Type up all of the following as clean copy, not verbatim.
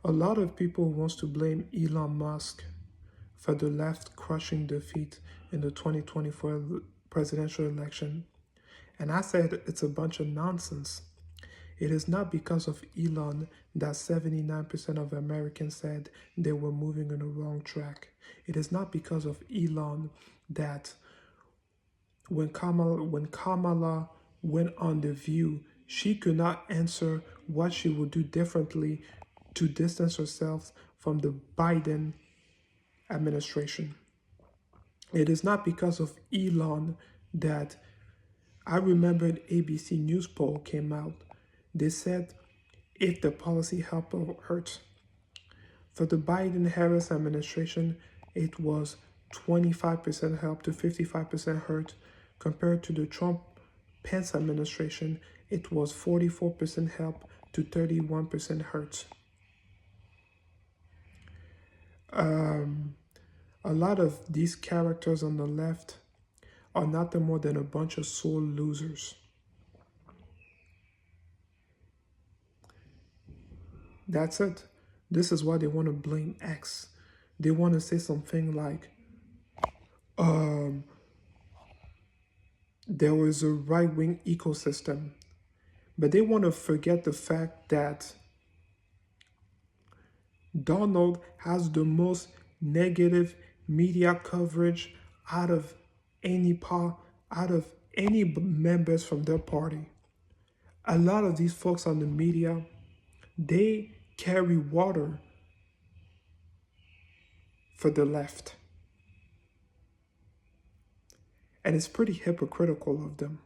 A lot of people wants to blame Elon Musk for the left crushing defeat in the 2024 presidential election. And I said it's a bunch of nonsense. It is not because of Elon that 79% of Americans said they were moving on the wrong track. It is not because of Elon that when Kamala went on The View, she could not answer what she would do differently to distance herself from the Biden administration. It is not because of Elon that I remember an ABC News poll came out. They said if the policy helped or hurt. For the Biden-Harris administration, it was 25% help to 55% hurt. Compared to the Trump-Pence administration, it was 44% help to 31% hurt. A lot of these characters on the left are nothing more than a bunch of sore losers. That's it. This is why they want to blame X. They want to say something like, there was a right-wing ecosystem. But they want to forget the fact that Donald has the most negative media coverage out of any members from their party. A lot of these folks on the media, they carry water for the left. And it's pretty hypocritical of them.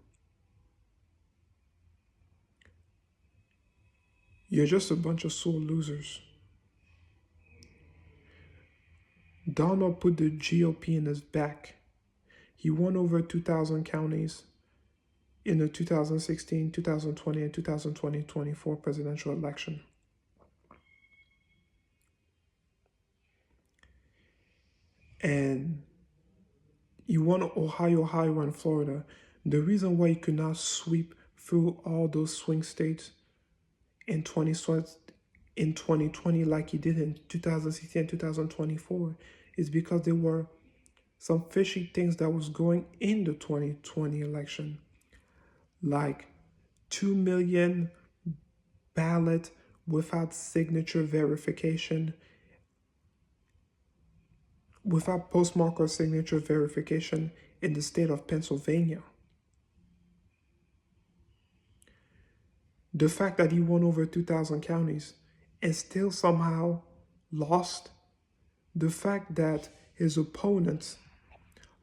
You're just a bunch of sore losers. Donald put the GOP in his back. He won over 2,000 counties in the 2016, 2020, and 2024 presidential election. And he won Ohio, and Florida. The reason why he could not sweep through all those swing states in 2020 like he did in 2016 and 2024 is because there were some fishy things that was going in the 2020 election, like 2 million ballot without signature verification, without postmark or signature verification in the state of Pennsylvania. The fact that he won over 2,000 counties and still somehow lost. The fact that his opponents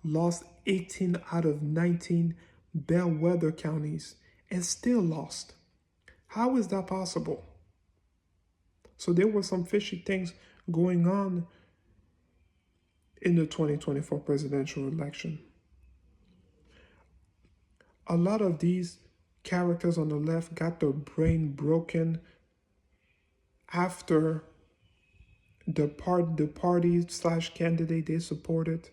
lost 18 out of 19 bellwether counties and still lost. How is that possible? So there were some fishy things going on in the 2024 presidential election. A lot of these characters on the left got their brain broken after the party/candidate they supported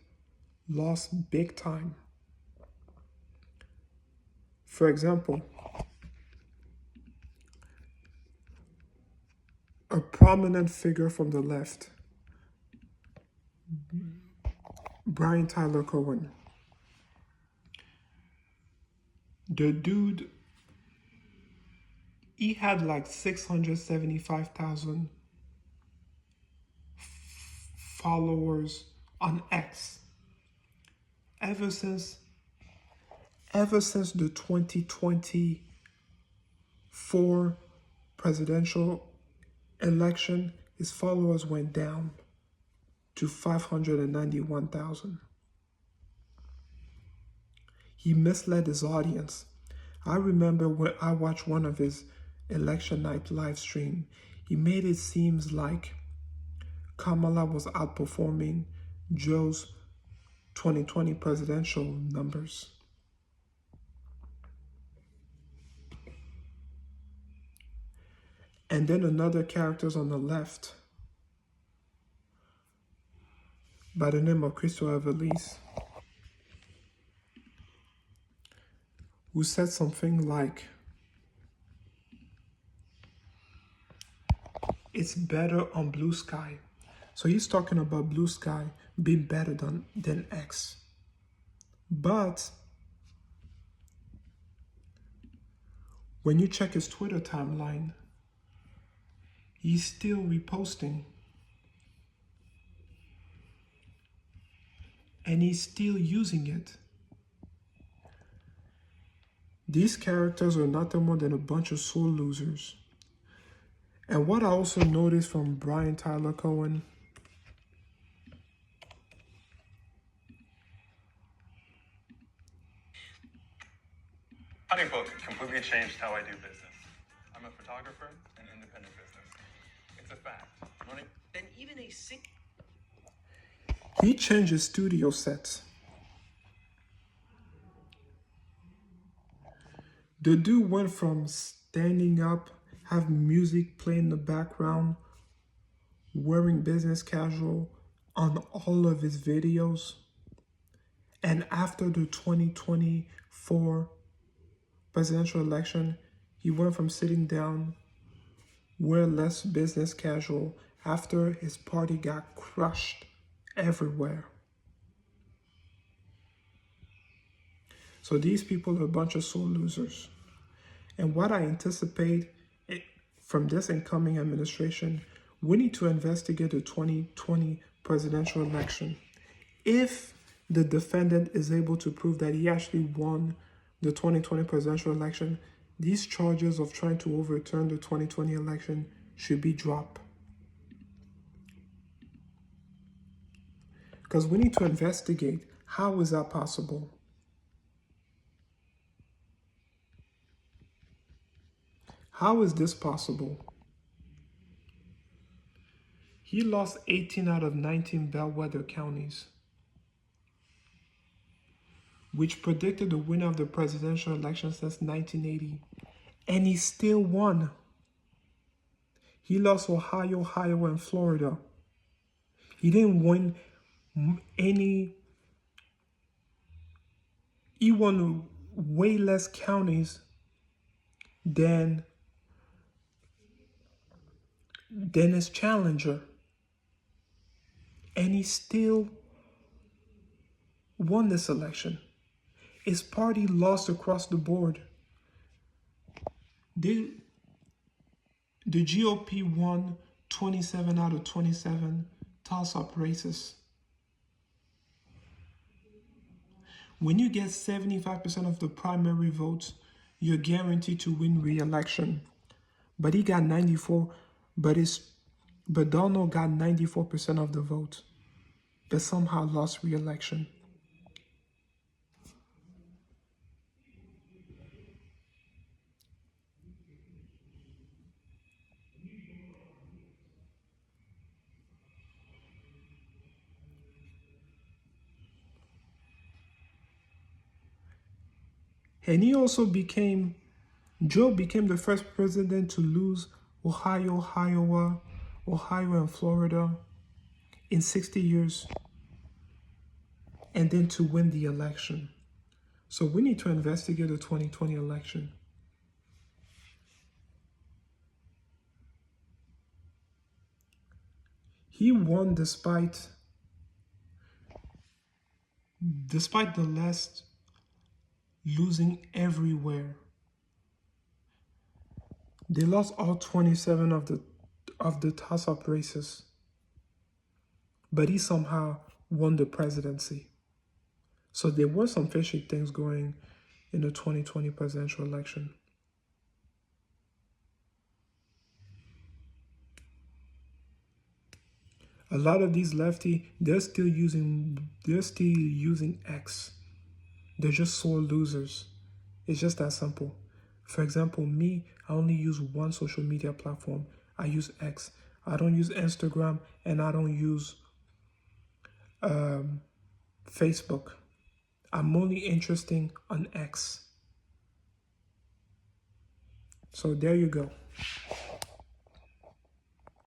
lost big time. For example, a prominent figure from the left, Brian Tyler Cohen. The dude, he had like 675,000 followers on X. Ever since the 2024 presidential election, his followers went down to 591,000. He misled his audience. I remember when I watched one of his election night live stream, he made it seem like Kamala was outperforming Joe's 2020 presidential numbers. And then another characters on the left by the name of Christopher Evelise, who said something like, it's better on Bluesky. So he's talking about Bluesky being better than X. But when you check his Twitter timeline, he's still reposting. And he's still using it. These characters are nothing more than a bunch of sore losers. And what I also noticed from Brian Tyler Cohen, Honeybook completely changed how I do business. I'm a photographer in independent business. It's a fact. Money. Then even a sick. he changed his studio sets. The dude went from standing up, have music playing in the background, wearing business casual on all of his videos. And after the 2024 presidential election, he went from sitting down, wear less business casual after his party got crushed everywhere. So these people are a bunch of sore losers. And what I anticipate from this incoming administration, we need to investigate the 2020 presidential election. If the defendant is able to prove that he actually won the 2020 presidential election, these charges of trying to overturn the 2020 election should be dropped. Because we need to investigate, how is that possible? How is this possible? He lost 18 out of 19 bellwether counties, which predicted the winner of the presidential election since 1980. And he still won. He lost Ohio, Iowa, and Florida. He didn't win any. He won way less counties than his challenger. And he still won this election. His party lost across the board. The GOP won 27 out of 27 toss-up races. When you get 75% of the primary votes, you're guaranteed to win re-election. But he got 94, but Donald got 94% of the vote, but somehow lost re-election. And he also Joe became the first president to lose Ohio, Iowa, Ohio, and Florida in 60 years, and then to win the election. So we need to investigate the 2020 election. He won despite the last losing everywhere. They lost all 27 of the toss-up races, but he somehow won the presidency. So there were some fishy things going in the 2020 presidential election. A lot of these lefty, they're still using X. They're just sore losers. It's just that simple. For example, me, I only use one social media platform. I use X. I don't use Instagram, and I don't use Facebook. I'm only interested on X. So there you go.